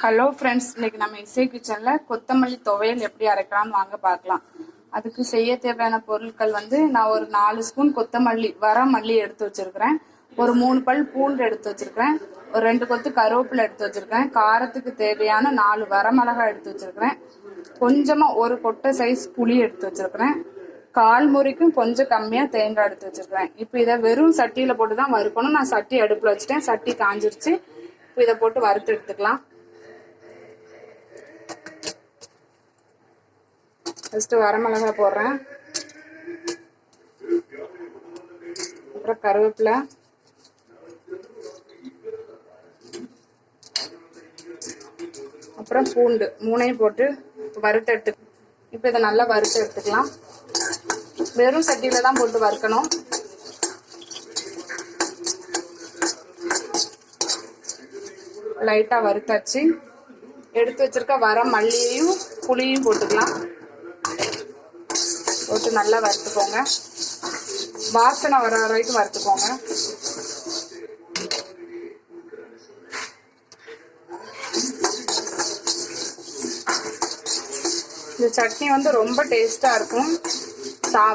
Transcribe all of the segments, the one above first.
Hello friends, இன்னைக்கு நம்ம இசை கிச்சன்ல கொத்தமல்லி துவையல் எப்படி அரைக்கலாம்னு வாங்க பார்க்கலாம். அதுக்கு செய்ய தேவையான பொருட்கள் நான் ஒரு 4 ஸ்பூன் கொத்தமல்லி வர மல்லி எடுத்து வச்சிருக்கிறேன். ஒரு 3 பல் பூண்டு எடுத்து வச்சிருக்கிறேன். ஒரு 2 கொத்து கருவேப்பிலை எடுத்து வச்சிருக்கிறேன். காரத்துக்கு தேவையான 4 வரமிளகாய் எடுத்து வச்சிருக்கிறேன். கொஞ்சமா ஒரு கொட்டை சைஸ் புளி எடுத்து வச்சிருக்கிறேன். 1/4 முறிக்கும் கொஞ்சம் கம்மியா தேங்காய் எடுத்து வச்சிருக்கிறேன். இப்போ இதை வெறும் சட்டியில போட்டு தான் வறுக்கணும். நான் சட்டி அடுப்புல வச்சுட்டேன். சட்டி காஞ்சிருச்சு. இப்போ இதை போட்டு வறுத்து எடுத்துக்கலாம். ஃபர்ஸ்ட் வரமிளகாய் போடுறேன். அப்புறம் கருவேப்பிலை, அப்புறம் பூண்டு 3ஐயும் போட்டு வறுத்து எடுத்து இப்போ இதை நல்லா வறுத்து எடுத்துக்கலாம். வெறும் சட்டியில தான் போட்டு வறுக்கணும். லைட்டா வறுத்தாச்சு. எடுத்து வச்சிருக்க வர மல்லியையும் புளியும் போட்டுக்கலாம். போட்டு நல்லா வறுத்துக்கோங்க. வாசனை வர வரைக்கும் வறுத்துக்கோங்க. இந்த சட்னி ரொம்ப டேஸ்டா இருக்கும்.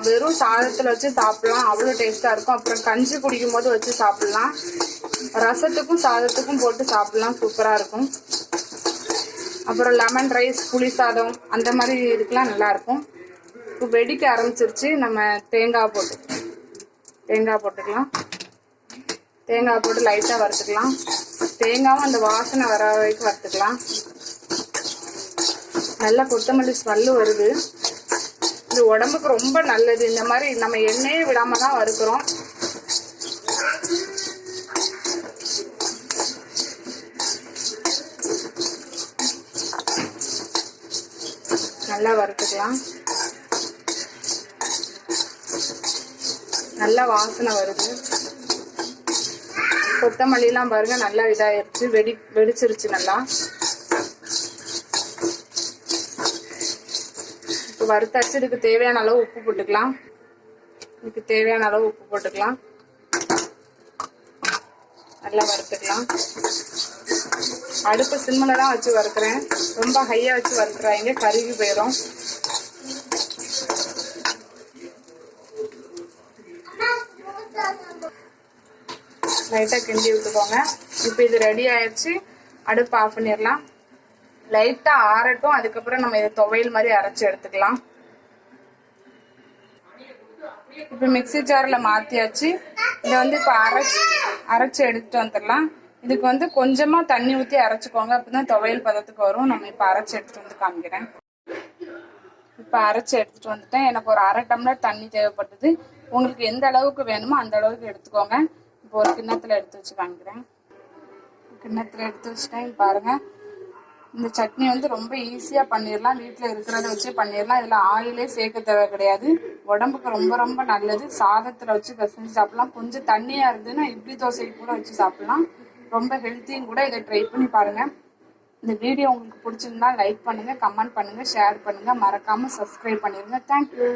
வெறும் சாதத்துல வச்சு சாப்பிடலாம், அவ்வளோ டேஸ்டா இருக்கும். அப்புறம் கஞ்சி குடிக்கும் போது வச்சு சாப்பிடலாம். ரசத்துக்கும் சாதத்துக்கும் போட்டு சாப்பிடலாம், சூப்பரா இருக்கும். அப்புறம் லெமன் ரைஸ், புளி சாதம் அந்த மாதிரி இதுக்கெல்லாம் நல்லா இருக்கும். இப்போ வெடிக்க ஆரம்பிச்சிருச்சு. நம்ம தேங்காய் போட்டுக்கலாம். தேங்காய் போட்டு லைட்டாக வறுத்துக்கலாம். தேங்காவும் அந்த வாசனை வர வரைக்கும் வறுத்துக்கலாம். நல்லா கொத்தமல்லி ஸ்மெல்லு வருது. இது உடம்புக்கு ரொம்ப நல்லது. இந்த மாதிரி நம்ம எண்ணெயே விடாம தான் வறுக்கிறோம். நல்லா வறுத்துக்கலாம். நல்லா வாசனை வருது. கொத்தமல்லிலாம் பாருங்க நல்லா இதாயிருச்சு, வெடிச்சிருச்சு நல்லா. இப்போ வறுத்தாச்சு. இதுக்கு தேவையான அளவு உப்பு போட்டுக்கலாம். நல்லா வறுத்துக்கலாம். அடுப்பு சிம்மில் தான் வச்சு வறுக்கிறேன். ரொம்ப ஹையா வச்சு வறுக்கிறாங்க, கருகி போயிடும். லைட்டாக கிண்டி விட்டுக்கோங்க. இப்போ இது ரெடி ஆயிடுச்சு. அடுப்பு ஆஃப் பண்ணிடலாம். லைட்டாக ஆறட்டும். அதுக்கப்புறம் நம்ம இதை துவையல் மாதிரி அரைச்சி எடுத்துக்கலாம். இப்போ மிக்சி ஜாரில் மாற்றியாச்சு. இதை இப்போ அரைச்சி எடுத்துட்டு வந்துடலாம். இதுக்கு கொஞ்சமாக தண்ணி ஊற்றி அரைச்சிக்கோங்க. அப்போ தான் துவையல் பதத்துக்கு வரும். நம்ம இப்போ அரைச்சி எடுத்துட்டு வந்து காமிக்கிறேன். இப்போ அரைச்சி எடுத்துட்டு வந்துட்டேன். எனக்கு ஒரு 1/2 டம்ளர் தண்ணி தேவைப்பட்டது. உங்களுக்கு எந்த அளவுக்கு வேணுமோ அந்த அளவுக்கு எடுத்துக்கோங்க. இப்போ ஒரு கிண்ணத்தில் எடுத்து வச்சு காமிக்கிறேன். கிண்ணத்தில் எடுத்து வச்சுட்டேன். பாருங்க, இந்த சட்னி ரொம்ப ஈஸியாக பண்ணிடலாம். வீட்டில் இருக்கிறத வச்சு பண்ணிடலாம். இதில் ஆயிலே சேர்க்க தேவை கிடையாது. உடம்புக்கு ரொம்ப ரொம்ப நல்லது. சாதத்தில் வச்சு பிசைஞ்சு சாப்பிடலாம். கொஞ்சம் தண்ணியாக இருந்ததுன்னா இட்லி தோசைக்கு கூட வச்சு சாப்பிடலாம். ரொம்ப ஹெல்த்தியும் கூட. இதை ட்ரை பண்ணி பாருங்கள். இந்த வீடியோ உங்களுக்கு பிடிச்சிருந்தா லைக் பண்ணுங்கள், கமெண்ட் பண்ணுங்கள், ஷேர் பண்ணுங்கள். மறக்காமல் சப்ஸ்கிரைப் பண்ணிடுங்க. தேங்க்யூ.